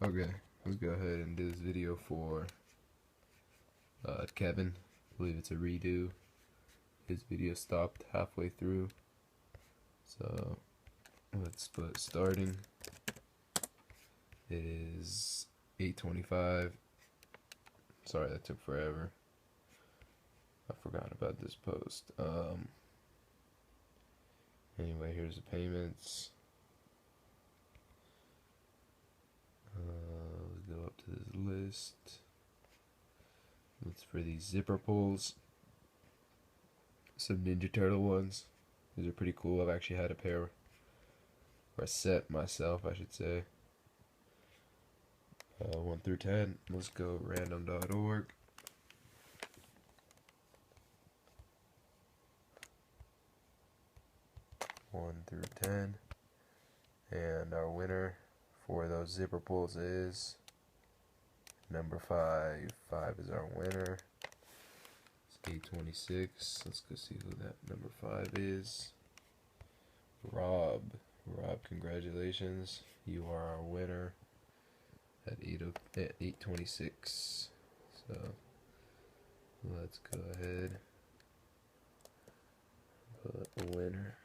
Okay, let's go ahead and do this video for Kevin. I believe it's a redo. His video stopped halfway through, so let's put starting. It is 8:25. Sorry that took forever. I forgot about this post. Anyway, here's the payments. Let's go up to this list. It's for these zipper pulls. Some Ninja Turtle ones. These are pretty cool. I've actually had a pair, or a set myself, I should say. 1 through 10. Let's go random.org. One through 10. And our winner for those zipper pulls is number 5. 5 is our winner. It's 826. Let's go see who that number 5 is. Rob. Rob, congratulations. You are our winner at 826. So let's go ahead and put a winner.